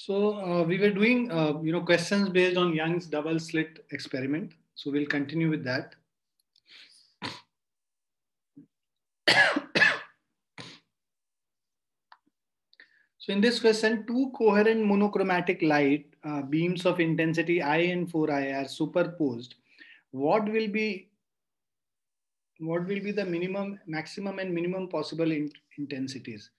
So we were doing, questions based on Young's double slit experiment. So we'll continue with that. So in this question, two coherent monochromatic light beams of intensity I and 4I are superposed. What will be the minimum, maximum, and minimum possible intensities?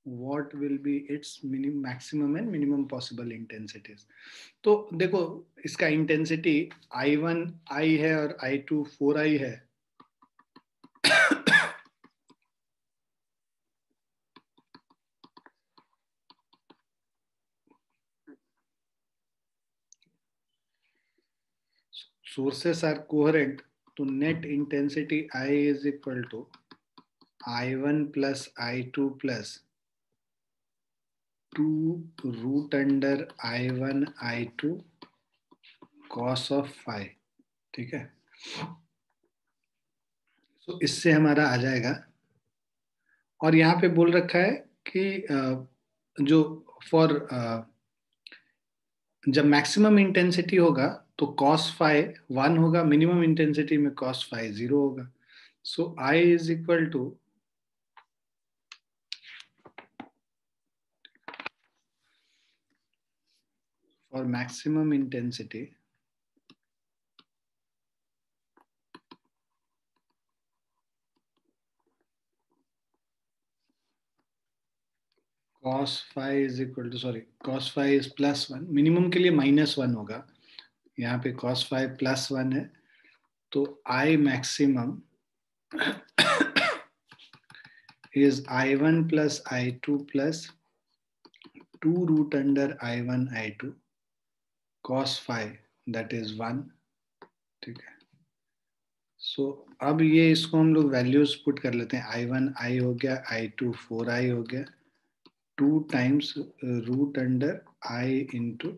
What will be its maximum and minimum possible intensities? तो देखो इसका intensity I1 I है और I2 4I है. Sources are coherent, तो net intensity I is equal to I1 plus I2 plus 2 root under I1 I2 cos of phi. ठीक है. तो इससे हमारा आ जाएगा, और यहाँ पे बोल रखा है कि जो फॉर जब मैक्सिमम इंटेंसिटी होगा तो cos phi 1 होगा, मिनिमम इंटेंसिटी में cos phi 0 होगा. So I is equal to for maximum intensity cos phi is equal to, cos phi is +1. Minimum के लिए -1 होगा, यहाँ पे cos phi +1 है, तो I maximum is I1 plus I2 plus 2 root under I1 I2 cos phi, that is 1. ठीक है. सो अब ये इसको हम लोग वैल्यूज पुट कर लेते हैं. I1 I हो गया, I2 4I हो गया, 2 times root under I into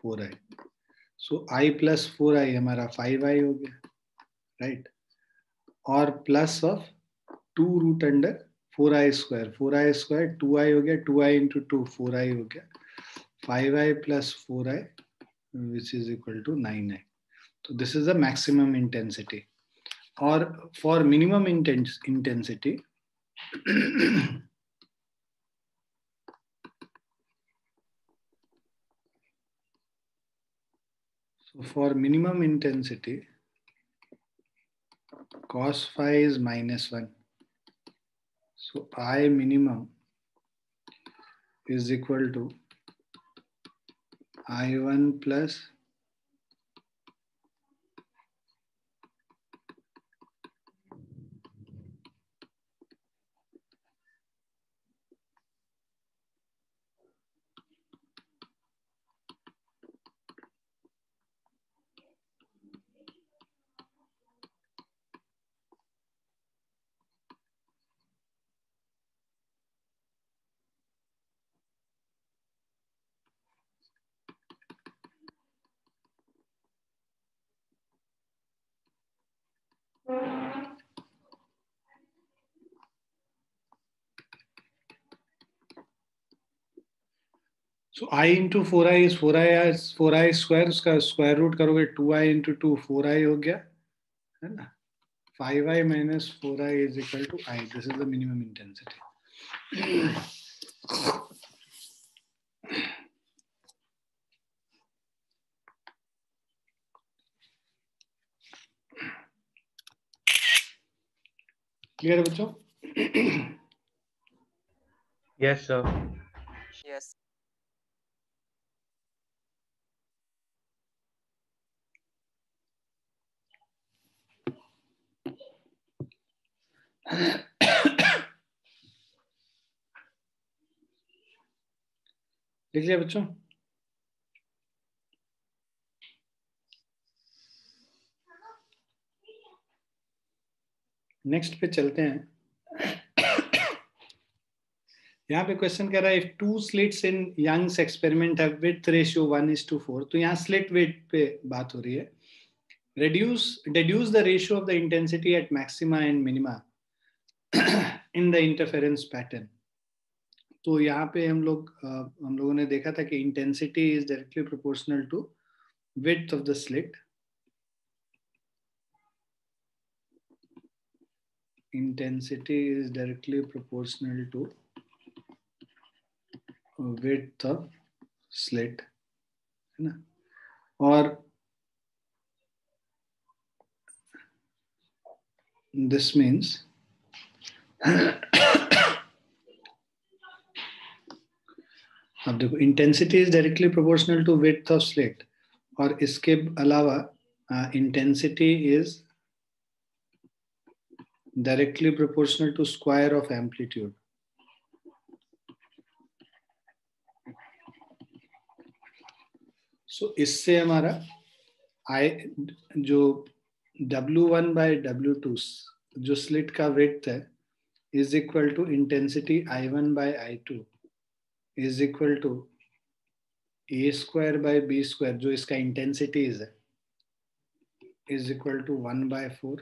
4I. So I plus 4I हमारा 5I हो गया, राइट. और plus of 2 root under 4I square 2I हो गया, 2I into 2 4I हो गया, 5I plus 4I which is equal to 9I. So this is the maximum intensity. Or for minimum intensity, so for minimum intensity, cos phi is -1. So I minimum is equal to I1 plus so I into 4I is 4I square, उसका square root करोगे 2I into 2 4I हो गया, है ना. 5I minus 4I is equal to I. This is the minimum intensity. Clear है बच्चों? Yes, sir. Yes. लिख लिया बच्चों? नेक्स्ट पे चलते हैं. यहाँ पे क्वेश्चन कह रहा है, if 2 slits in Young's experiment have width ratio 1:4, तो यहाँ स्लिट वेट पे बात हो रही है. deduce the ratio of the intensity at maxima and minima. in the interference pattern. तो यहाँ पे हम लोगों ने देखा था कि intensity is directly proportional to width of the slit. Intensity is directly proportional to width of slit, है ना? और this means अब देखो intensity is directly proportional to width of slit, और इसके अलावा intensity is directly proportional to square of amplitude. So इससे हमारा आई जो W1 by W2 जो स्लिट का विड्थ है is equal to intensity I1 by I2 is equal to A square by B square जो इसका इंटेंसिटीज है इज इक्वल टू 1/4.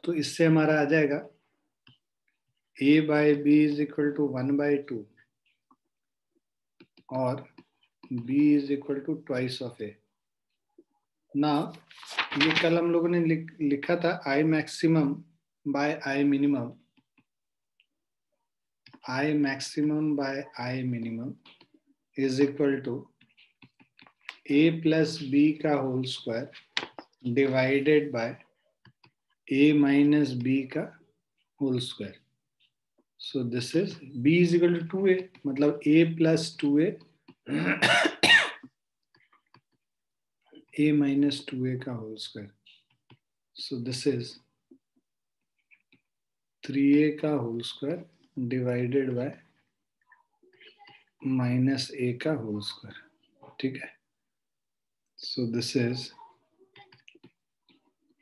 तो इससे हमारा आ जाएगा A by B is equal to 1/2 और B is equal to twice of A. ना ये कल हम लोगों ने लिखा था I maximum by I minimum. I maximum by I minimum is equal to A plus B का whole square divided by A minus B का whole square. So this is B is equal to 2A, मतलब A plus 2A A minus 2A का whole square. So this is 3A का whole square divided by minus A का whole square. ठीक है. So this is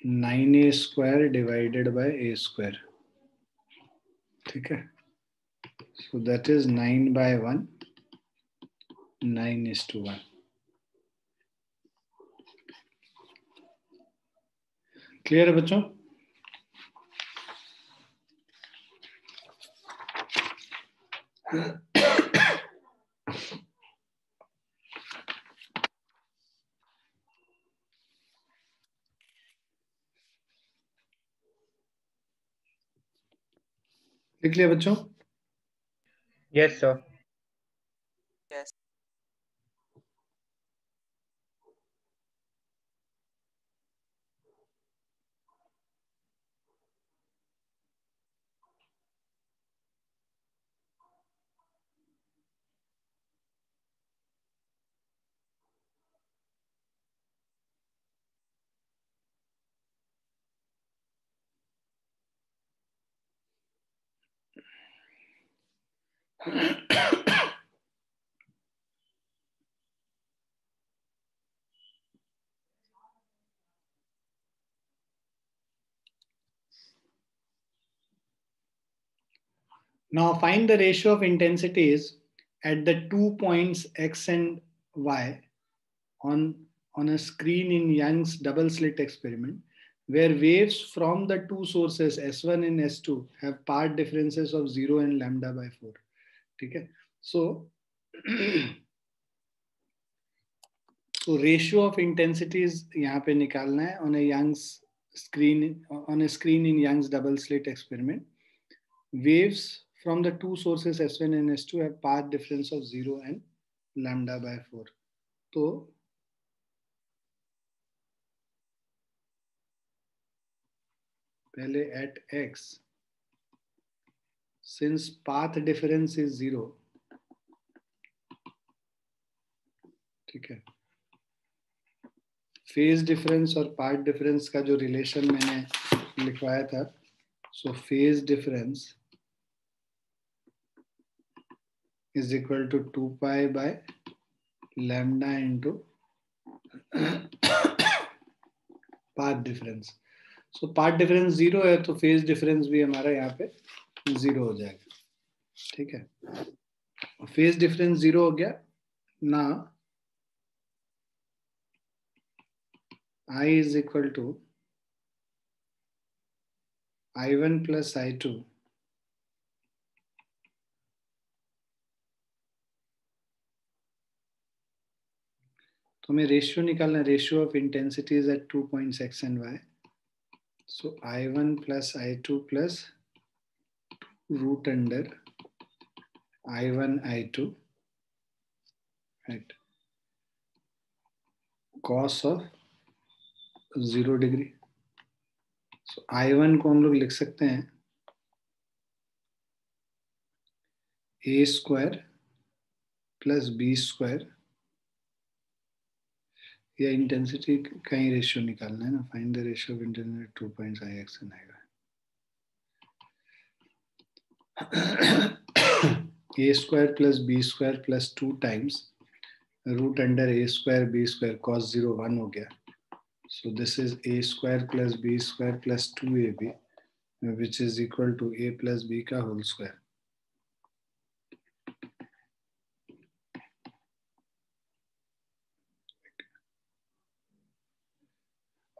9A square divided by A square. ठीक है. So that is 9/1, 9:1. Clear है बच्चों? लिख लिया बच्चों? Yes, sir. Yes. Now find the ratio of intensities at the 2 points X and Y on a screen in Young's double slit experiment, where waves from the two sources S1 and S2 have path differences of 0 and λ/4. ठीक है. So so ratio of intensities यहाँ पे निकालना है on a screen in Young's double slit experiment. Waves from the two sources S1 and S2 have path difference of 0 and λ/4. तो पहले at X, since path difference is 0, ठीक है, phase difference और path difference का जो relation मैंने लिखवाया था, so phase difference is equal to 2π/λ into path difference. So path difference 0 है तो फेज डिफरेंस भी हमारा यहाँ पे 0 हो जाएगा. ठीक है. फेज डिफरेंस 0 हो गया ना. I is equal to I1 plus I2 तो हमें रेशियो निकालना है, ratio of intensities at 2 points x and y. So I1 plus I2 plus root under I1 I2, right, cos of 0 degree. So I1 को हम लोग लिख सकते हैं a square plus B square, या इंटेंसिटी का ही रेशियो निकालना है ना. Find the ratio of intensity 2 points I X and I. a square plus b square plus 2 times root under a square b square cos 0 1 हो गया. So this is a square plus b square plus 2ab, which is equal to a plus b का whole square.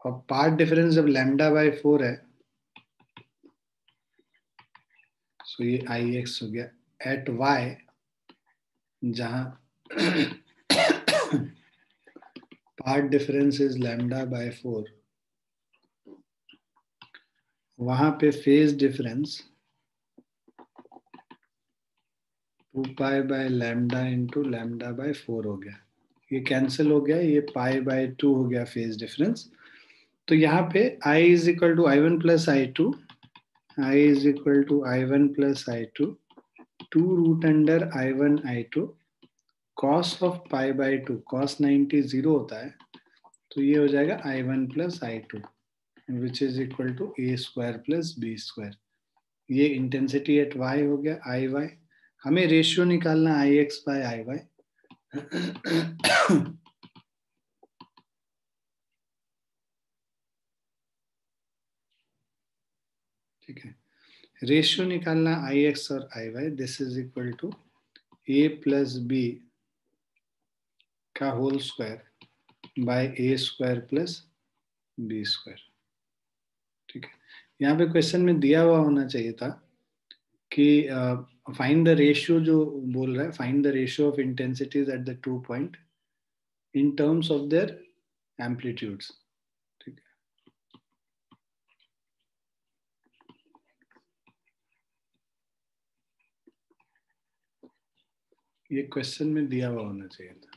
और path difference जब lambda by 4 है, सो ये आई x हो गया. Eight Y जहां path difference is lambda by 4, वहां पे phase difference 2 pi by lambda into lambda bye 4 हो गया. ये कैंसिल हो गया, ये पाई बाय 2 हो गया फेज डिफरेंस. तो यहाँ पे I is equal to I1 plus I2, I is equal to I1 plus I2, 2 root under I1 I2, cos of pi by 2, cos 90 0 होता है, तो ये हो जाएगा I1 plus I2, which is equal to a square plus B square. ये intensity at y हो गया I Y. हमें रेशियो निकालना I X by I Y. ठीक है, रेशियो निकालना आई एक्स और I Y. This is equal to A plus B का whole square by A square plus B square. ठीक है, यहाँ पे क्वेश्चन में दिया हुआ होना चाहिए था कि फाइंड द रेशियो, जो बोल रहा है find the ratio of intensities at the 2 point in terms of their amplitudes. ठीक है, ये क्वेश्चन में दिया हुआ होना चाहिए था.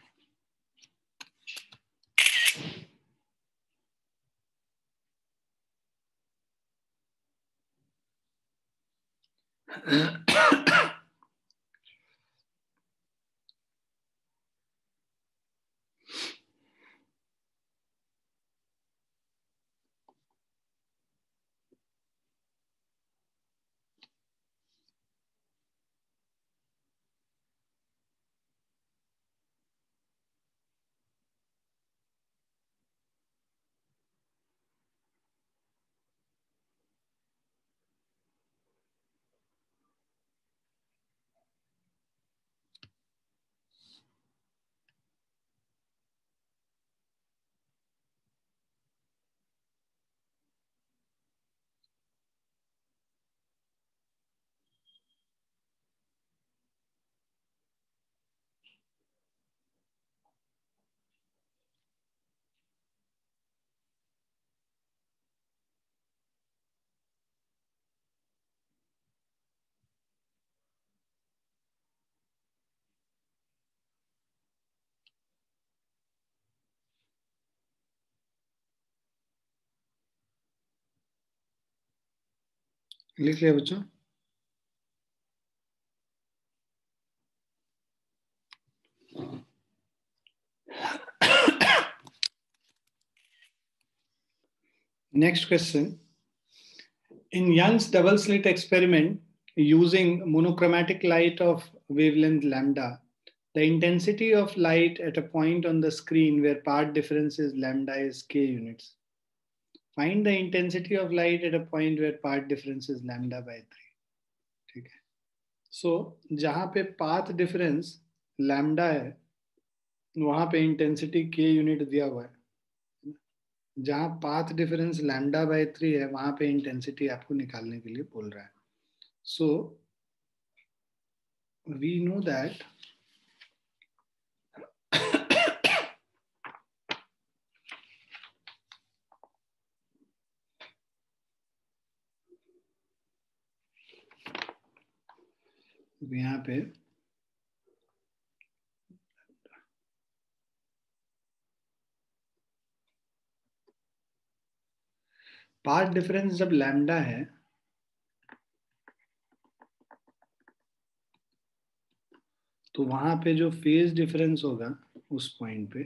लिख लिया बच्चों? Next question. In Young's double slit experiment using monochromatic light of wavelength lambda, the intensity of light at a point on the screen where part difference is lambda is k units. Find the intensity of light at a point where part difference is lambda by 3. ठीक है, so जहां पे path difference lambda है, वहां पे intensity k unit दिया हुआ है. जहां पाथ डिफरेंस लैम्डा बाय 3 है वहां पे इंटेंसिटी आपको निकालने के लिए बोल रहा है. सो वी नो दैट यहाँ पे पाथ डिफरेंस जब लैम्डा है तो वहां पे जो फेज डिफरेंस होगा उस पॉइंट पे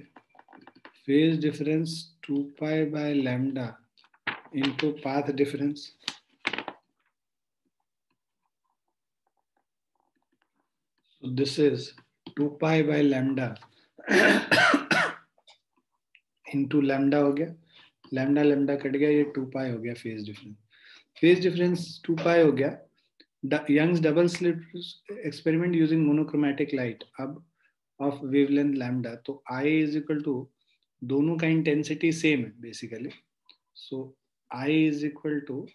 phase difference 2 pi by lambda into path difference. So this is 2 pi by lambda into lambda हो गया. लैम्डा लैम्डा कट गया, ये 2 पाई हो गया phase difference. Phase difference 2 pi हो गया. Young's double slit experiment using monochromatic light अब of wavelength lambda. तो आई इज इक्वल टू दोनों का इंटेंसिटी सेम है basically. So I is equal to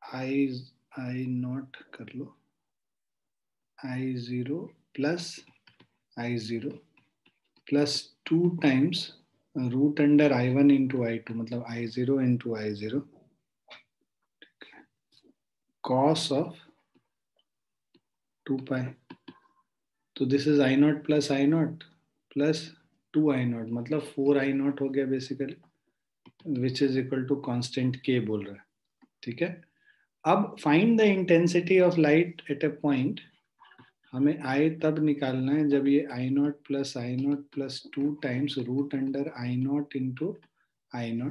I naught कर लो I0 plus I0 plus 2 times root under I1 into I2 मतलब I0 into I0 cos of 2 पाई. तो this is I0 plus I0 plus 2I0 मतलब 4I0 हो गया basically, which is equal to constant K बोल रहा है. ठीक है. अब find the intensity of light at a point. हमें आई तब निकालना है जब ये I0 plus 2 times root under I0 into I0.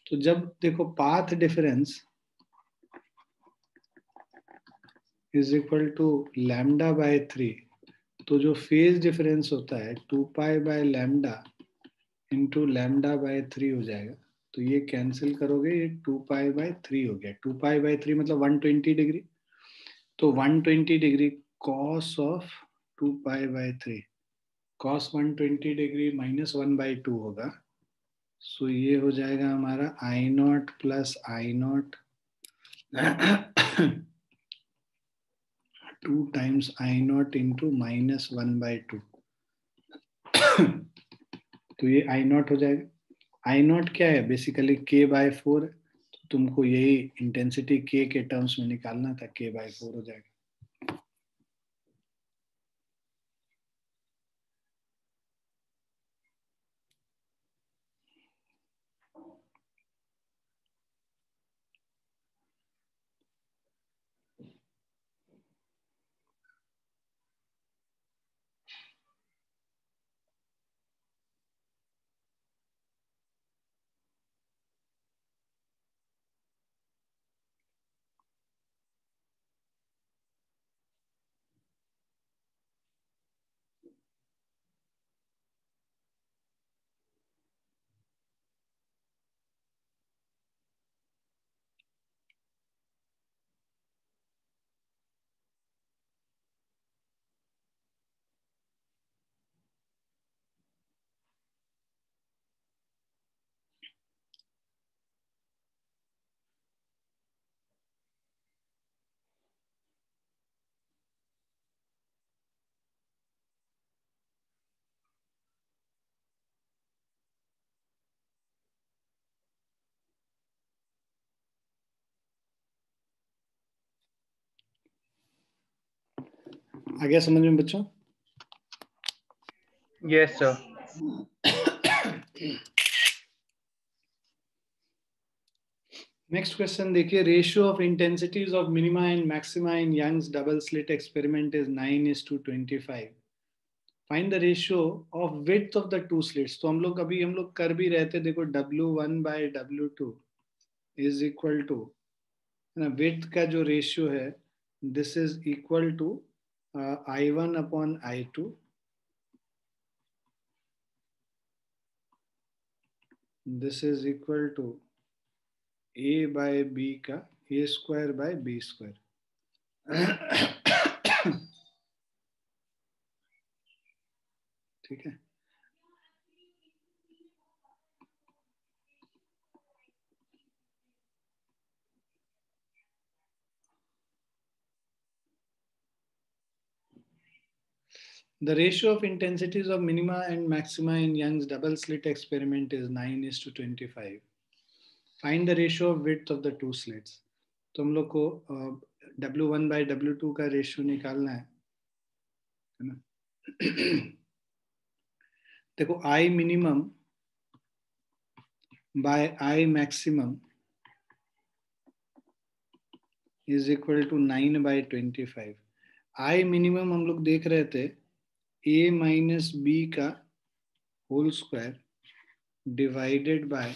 तो जब देखो path difference is equal to lambda by 3, तो जो फेज डिफरेंस होता है 2 pi by lambda into lambda by 3 हो जाएगा. तो ये कैंसिल करोगे, ये 2 पाई बाय 3 हो गया. 2 पाई बाय 3 मतलब 120 डिग्री. तो 120 degree cos of 2 pi bye 3 cos 120 degree minus 1/2 होगा. सो ये हो जाएगा हमारा I0 plus I0 2 times I0 into minus 1/2. तो ये I0 हो जाएगा. I0 क्या है बेसिकली K/4. तो तुमको यही इंटेंसिटी K के टर्म्स में निकालना था, K/4 हो जाएगा. आ गया समझ में बच्चों? Yes, sir. नेक्स्ट क्वेश्चन देखिए. Ratio of intensities of minima and maxima in Young's double slit experiment is 9:25. Find the ratio of width of the two slits. तो हम लोग कर भी रहे थे. देखो W1 by W2 is equal to width का जो रेशियो है this is equal to I1 upon I2. This is equal to A by B का A square by B square. ठीक है. The ratio of intensities of minima and maxima in Young's double slit experiment is 9:25. Find the ratio of width of the two slits. तो हम लोग को W1 by W2 का ratio निकालना है ना. देखो I minimum by I maximum is equal to 9/25. I minimum हम लोग देख रहे थे A minus B का whole square divided by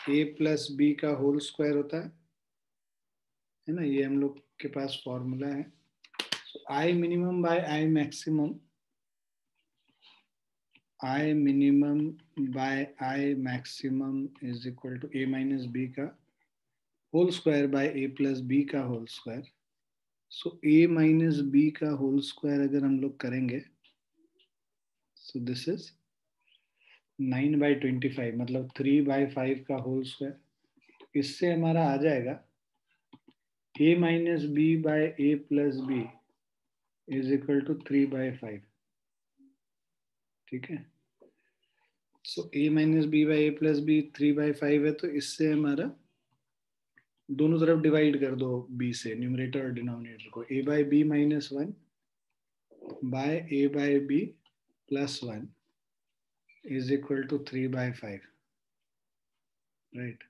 A plus B का होल स्क्वायर होता है ना. ये हम लोग के पास फॉर्मूला है. So I minimum by I maximum by I maximum is equal to A minus B का whole square by A plus B का whole square. So A minus B का होल स्क्वायर अगर हम लोग करेंगे, सो दिस इज 9/25, मतलब 3/5 का whole square. इससे हमारा आ जाएगा A minus B by A plus B is equal to 3/5. ठीक है. सो A minus B by A plus B 3/5 है, तो इससे हमारा दोनों तरफ डिवाइड कर दो B से, न्यूमरेटर और डिनोमिनेटर को. A by B minus 1 by A by B plus 1 is equal to 3/5. Right.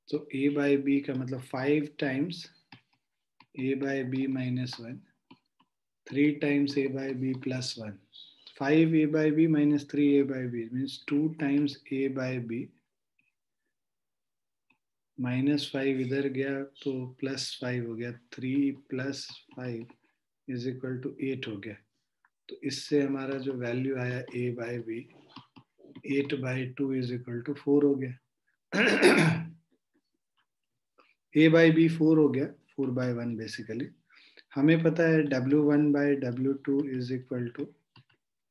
So A by B का मतलब 5 times A by B minus 1, 3 times A by B plus 1. 5 A by B minus 3 A by B means 2 times A by B. -5 इधर गया तो +5 हो गया. 3 plus 5 is equal to 8 हो गया. तो इससे हमारा जो वैल्यू आया A by B 8/2 is equal to 4 हो गया. A by B 4 हो गया, 4/1 बेसिकली. हमें पता है W1 by W2 is equal to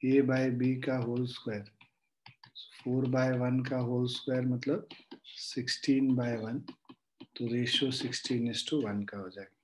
A by B का होल स्क्वायर. 4/1 का होल स्क्वायर मतलब 16/1. तो रेशियो 16:1 का हो जाएगा.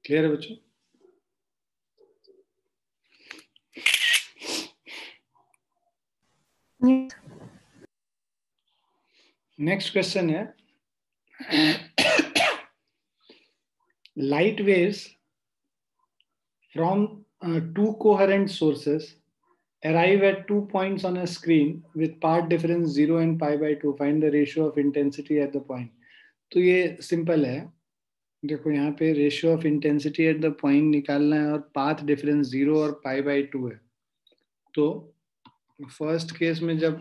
क्लियर है बच्चों? नेक्स्ट क्वेश्चन है, light waves from two coherent sources arrive at 2 points on a screen with path difference 0 and π/2. Find the ratio of intensity at the point. तो ये सिंपल है. देखो यहाँ पे ratio of intensity at the point निकालना है और path difference 0 और π/2 है. तो फर्स्ट केस में जब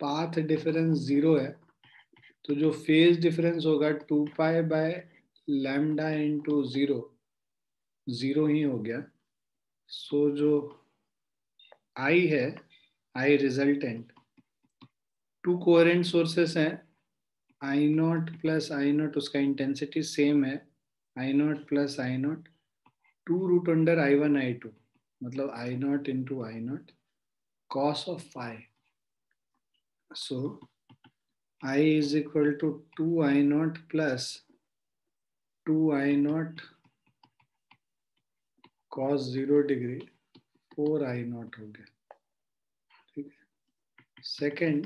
पाथ डिफरेंस 0 है तो जो फेज डिफरेंस होगा 2π/λ इंटू 0 ही हो गया. सो जो I है, I resultant, to coherent sources हैं, I0 प्लस I0 उसका इंटेंसिटी सेम है, I0 plus I0 2√I1 I2 मतलब I0 into I0 cos of phi. So I is equal to 2I0 plus 2I0 cos 0 degree 4I0 हो गया. ठीक है. Second,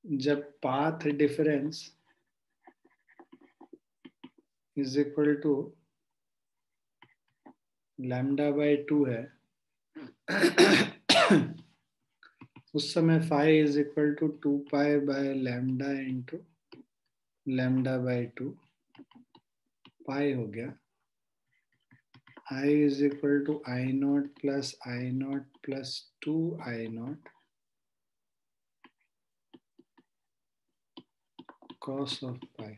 जब path difference is equal to lambda by 2 है, उस समय phi is equal to 2 pi by lambda into lambda by 2, pi हो गया, I is equal to I naught plus 2 I naught cos of pi.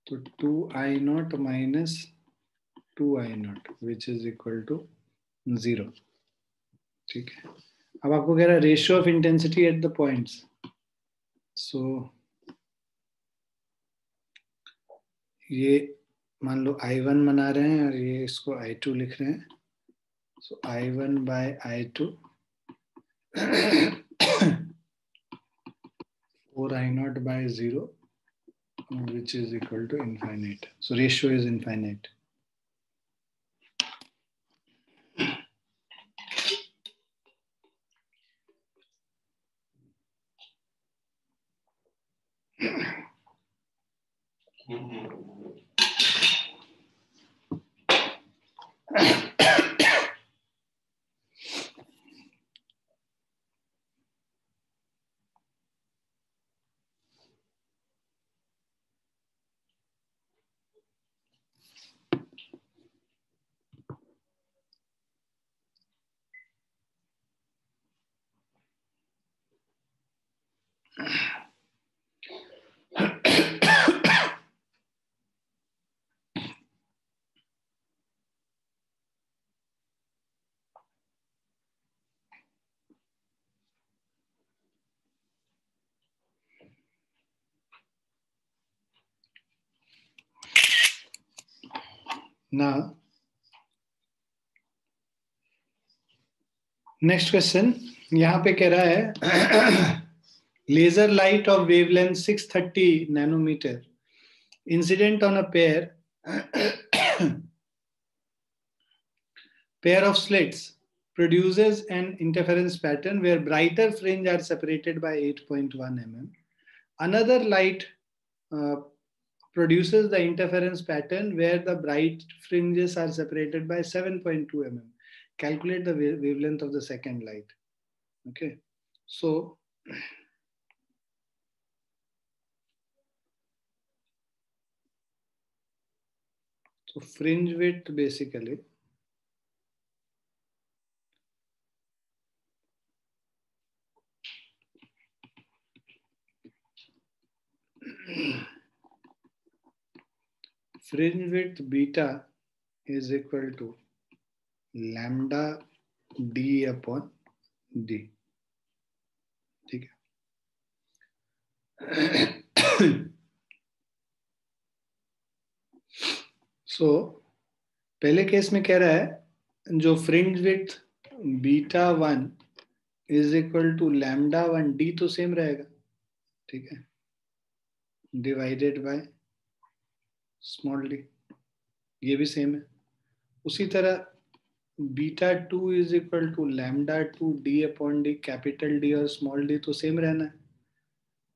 So 2 I naught minus 2 I naught which is equal to 0. ठीक है, अब आपको कह रहा है ratio of intensity at the points. So ये मान लो I1 बना रहे हैं और ये इसको I2 लिख रहे हैं. सो I1 by I2 4 I naught by 0 which is equal to infinite. So ratio is infinite. Now, next question. यहाँ पे कह रहा है laser light of wavelength 630 nanometer incident on a pair of slits produces an interference pattern where brighter fringe are separated by 8.1 mm. Another light produces the interference pattern where the bright fringes are separated by 7.2 mm. Calculate the wavelength of the second light. Okay, so fringe width basically fringe width beta is equal to lambda d upon d. ठीक है. So पहले case में कह रहा है जो fringe width beta 1 is equal to lambda 1 D तो same रहेगा, ठीक है, डिवाइडेड बाय स्मॉल डी, ये भी सेम है. उसी तरह beta 2 is equal to lambda 2 D upon D, capital D और स्मॉल डी तो सेम रहना है.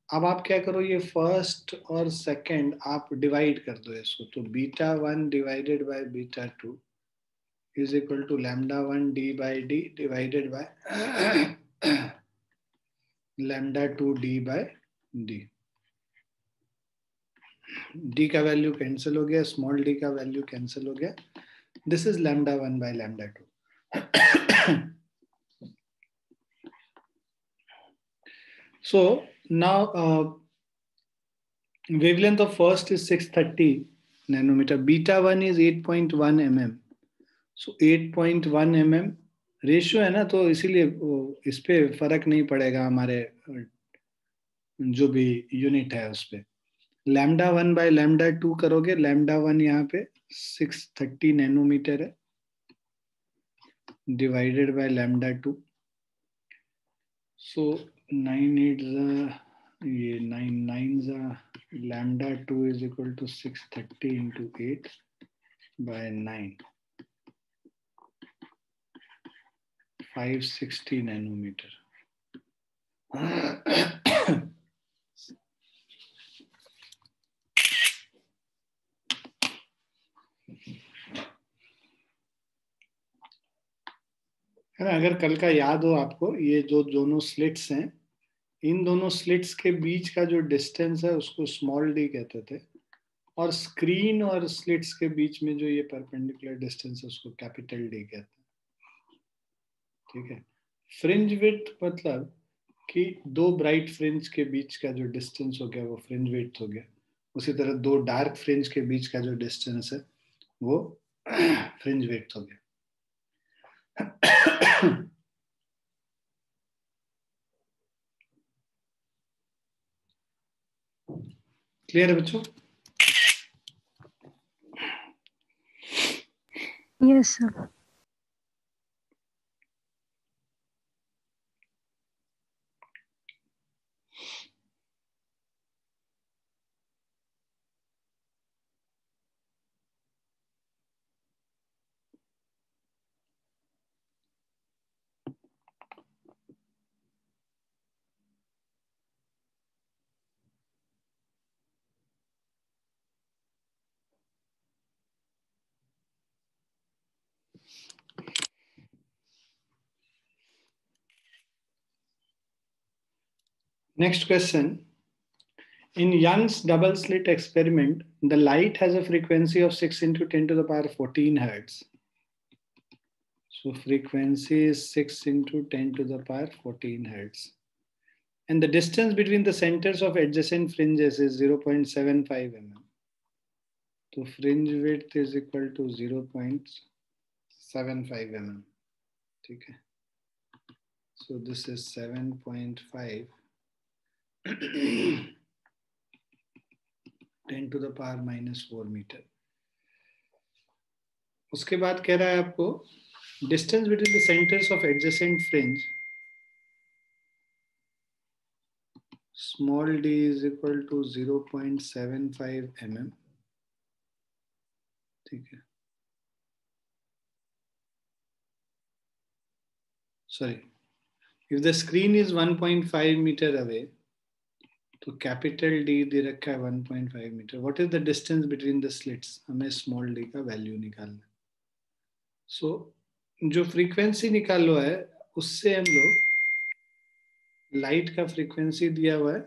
अब आप क्या करो, ये फर्स्ट और सेकंड आप डिवाइड कर दो इसको, तो beta 1 divided by beta 2 is equal to lambda 1 d by d divided by lambda 2 d by d. d का वैल्यू कैंसिल हो गया, स्मॉल d का वैल्यू कैंसिल हो गया. This is lambda 1 by lambda 2. So now wavelength of first is 630 nanometer, beta 1 is 8.1 mm. So 8.1 mm ratio है ना, तो इसीलिए इस पे फर्क नहीं पड़ेगा हमारे जो भी यूनिट है उस पे. लैम्डा 1 बाय लैम्डा 2 करोगे, लैम्डा 1 यहाँ पे 630 नैनोमीटर है डिवाइडेड बाय लैम्डा 2. सो 9 ये 9 lambda 2 is equal to 630 into 8 by 9, 560 nanometer. है ना। अगर कल का याद हो आपको, ये जो दोनों स्लिट्स हैं, इन दोनों स्लिट्स के बीच का जो डिस्टेंस है उसको स्मॉल डी कहते थे, और स्क्रीन और स्लिट्स के बीच में जो ये परपेंडिकुलर डिस्टेंस है उसको कैपिटल डी कहते हैं। ठीक है। फ्रिंज विड्थ मतलब कि दो ब्राइट फ्रिंज के बीच का जो डिस्टेंस हो गया वो फ्रिंज विड्थ हो गया। उसी तरह दो डार्क फ्रिंज के बीच का जो डिस्टेंस है वो फ्रिंज विड्थ हो गया। क्लियर है बच्चों? Yes sir. Next question. In Young's double slit experiment, the light has a frequency of 6 into 10 to the power 14 hertz. So frequency is 6 into 10 to the power 14 hertz. And the distance between the centers of adjacent fringes is 0.75 mm. So fringe width is equal to 0.75 mm. Okay. So this is 7.5 10 to the power minus 4 meter. उसके बाद कह रहा है आपको distance between the centers of adjacent fringe, small d is equal to 0.75 mm. ठीक है. Sorry, if the screen is 1.5 meter away, तो capital D दे रखा है 1.5 meter. What is the distance between the slits? हमें small d का value निकालना है. So जो frequency निकालो है उससे हम लोग लाइट का फ्रीक्वेंसी दिया हुआ है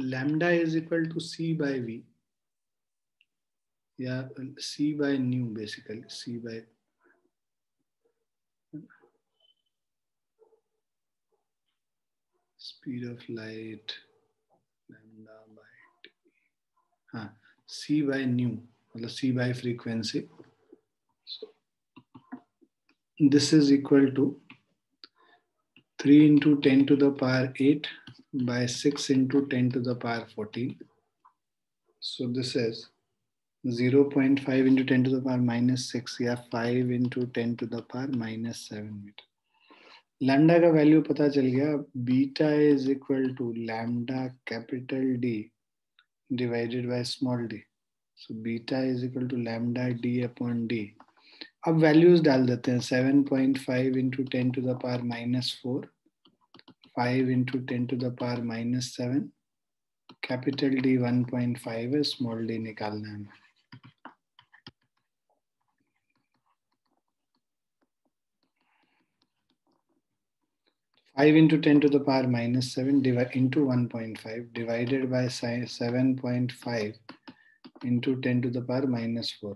lambda is equal to c by v या c by nu, basically c by speed of light lambda by t, हाँ c by nu मतलब c by frequency. So this is equal to 3 into 10 to the power 8 by 6 into 10 to the power 14. So this is 0.5 into 10 to the power minus 6 या 5 into 10 to the power minus 7 metre. Lambda का value पता चल गया. Beta is equal to lambda capital D divided by small d. So beta is equal to lambda D upon d. अब values डाल देते हैं. 7.5 into 10 to the power minus 4, 5 into 10 to the power minus 7, capital D 1.5 है, small D निकालना है. 5 into 10 to the power minus 7 into 1.5 divided by 7.5 into 10 to the power minus 4.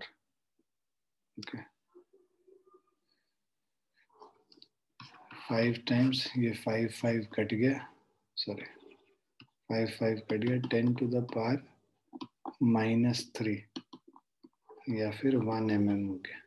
Okay. 5 times ये 5 cut गया. Sorry. 5 cut गया. 10 to the power minus 3 या फिर 1 mm हो गया.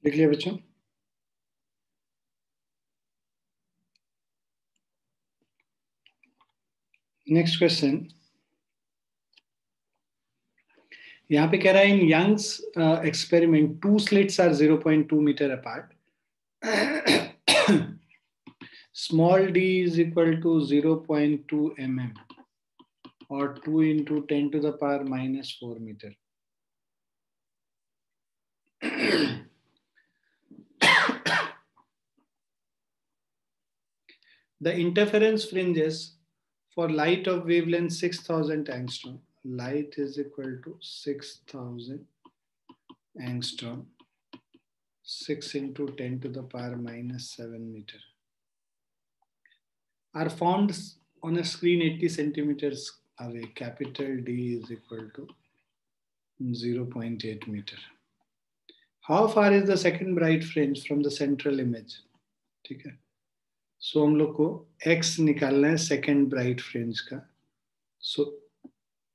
लिख लिया बच्चों? नेक्स्ट क्वेश्चन, यहाँ पे कह रहा है in Young's experiment 2 slits are 0.2 meter apart. Small d is equal to 0.2 mm or 2 into 10 to the power minus 4 meter. The interference fringes for light of wavelength 6000 angstrom. Light is equal to 6000 angstrom, 6 into 10 to the power minus 7 meter, are formed on a screen 80 centimeters away. Capital D is equal to 0.8 meter. How far is the second bright fringe from the central image? ठीक है, सो हम लोग को x निकालना है second bright fringe का. So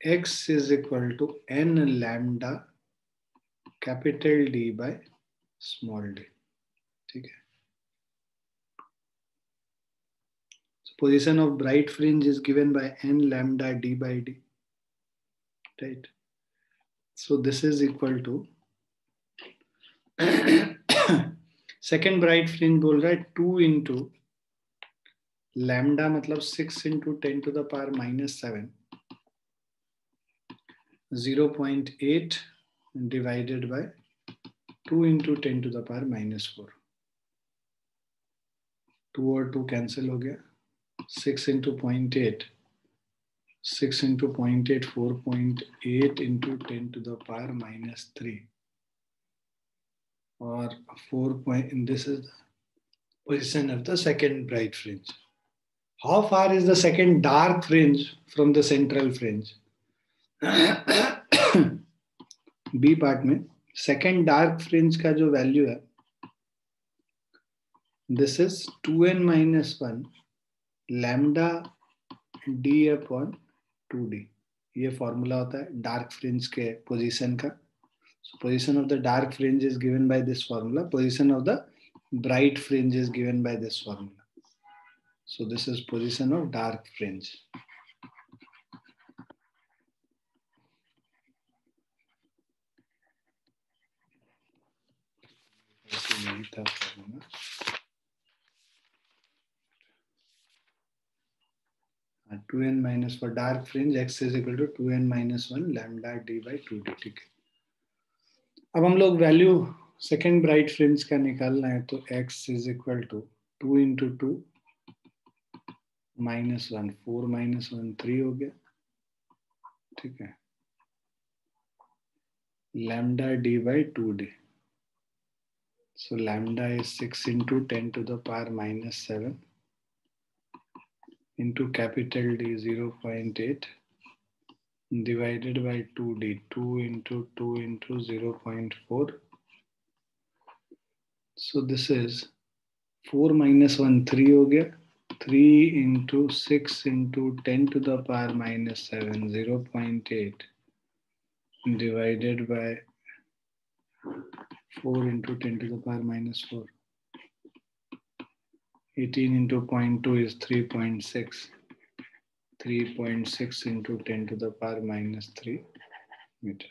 x is equal to n lambda capital D by small d. ठीक है, position of bright fringe is given by n lambda d by d, right? So this is equal to second bright fringe बोल रहा है 2 into lambda मतलब 6 into 10 to the power minus 7, 0.8 divided by 2 into 10 to the power minus 4. 2 और 2 cancel हो गया. 6 into 0.8, 6 into 0.8, 4.8 into 10 to the power minus 3. Or 4 point, and this is the position of the second bright fringe. How far is the second dark fringe from the central fringe? B part में second dark fringe का जो value है, this is 2n minus 1 lambda d upon 2d. ये formula होता है dark fringe के position का. So position of the dark fringe is given by this formula. Position of the bright fringe is given by this formula. So this is position of dark fringe. नहीं था formula. Two n minus for dark fringe x is equal to 2n minus 1 lambda d by 2d. ठीक है, अब हम लोग value second bright fringe का निकालना है. तो x is equal to 2 into 2 minus 1, 4 minus 1 3 हो गया. ठीक है, lambda d by 2d. So lambda is 6 into 10 to the power minus 7 into capital D 0.8 divided by 2d. 2 into 2 into 0.4. So this is 4 minus 1 3 हो गया. 3 into 6 into 10 to the power minus 7, 0.8 divided by 4 into 10 to the power minus 4. 18 into 0.2 is 3.6. 3.6 into 10 to the power minus 3 meter.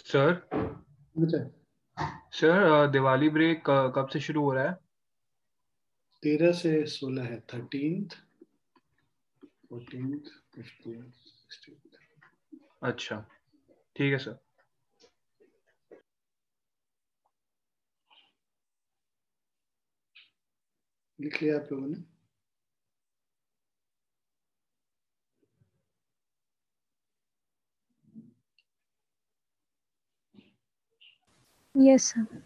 Sir Diwali break कब से शुरू हो रहा है? 13 से 16 है. 13th, 14th, 15th, 16th. अच्छा, ठीक है सर. लिख लिया आप लोगों ने? Yes sir.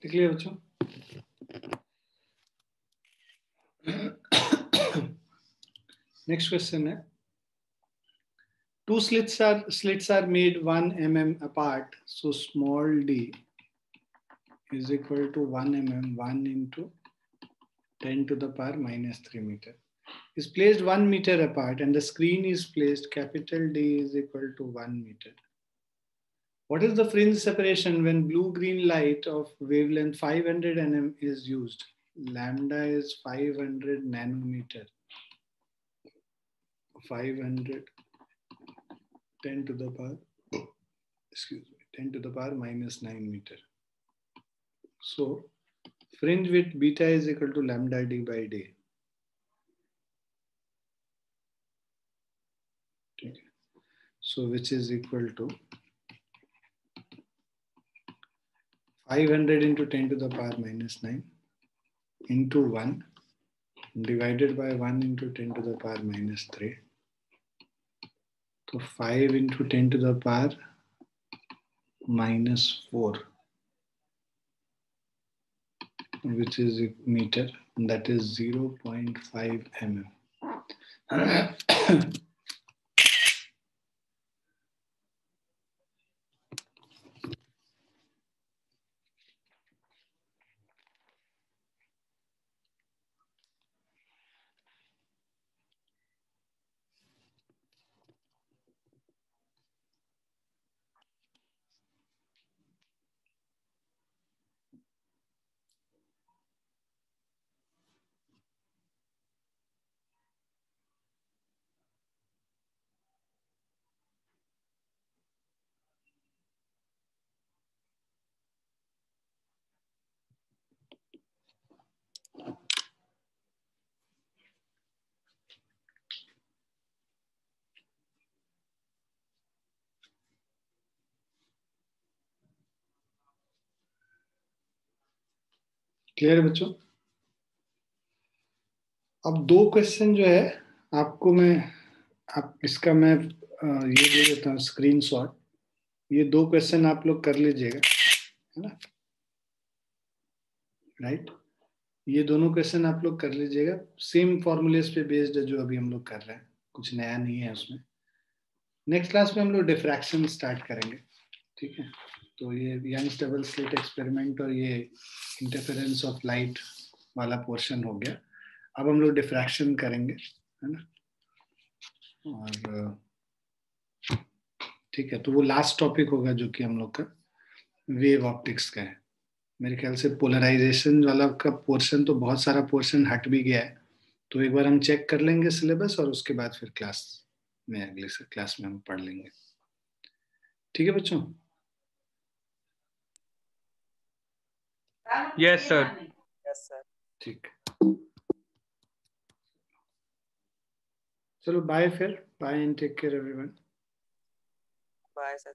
लिख लिया बच्चों? नेक्स्ट क्वेश्चन है, two slits are made 1 mm apart, so small d is equal to 1 mm 1 into 10 to the power minus 3 meter is placed 1 meter apart and the screen is placed capital D is equal to 1 meter. What is the fringe separation when blue-green light of wavelength 500 nm is used? Lambda is 500 nanometer. 500 10 to the power, excuse me, 10 to the power minus 9 meter. So fringe width beta is equal to lambda d by d. Okay. So which is equal to 500 into 10 to the power minus 9 into 1 divided by 1 into 10 to the power minus 3. So 5 into 10 to the power minus 4, which is a meter, and that is 0.5 mm. Clear है बच्चों? अब दो question जो है आपको मैं इसका मैं ये दे देता हूँ स्क्रीनशॉट। ये दो क्वेश्चन आप लोग कर लीजिएगा, है ना? राइट, ये दोनों क्वेश्चन आप लोग कर लीजिएगा। सेम फॉर्मूलेस पे बेस्ड है जो अभी हम लोग कर रहे हैं, कुछ नया नहीं है उसमें। नेक्स्ट क्लास में हम लोग डिफ्रैक्शन स्टार्ट करेंगे, ठीक है? तो ये यंग्स डबल स्लिट एक्सपेरिमेंट और ये इंटरफेरेंस ऑफ लाइट वाला पोर्शन हो गया। अब हम लोग डिफ्रैक्शन करेंगे, है ना? और ठीक है, तो वो लास्ट टॉपिक होगा जो कि हम लोग का वेव ऑप्टिक्स का है। मेरे ख्याल से पोलराइजेशन वाला का पोर्शन तो बहुत सारा पोर्शन हट भी गया है, तो एक बार हम चेक कर लेंगे सिलेबस और उसके बाद फिर क्लास में अगले क्लास में हम पढ़ लेंगे। ठीक है बच्चों? Yes, sir. Yes, sir. ठीक, चलो बाय फिर, bye and take care everyone. Bye, sir.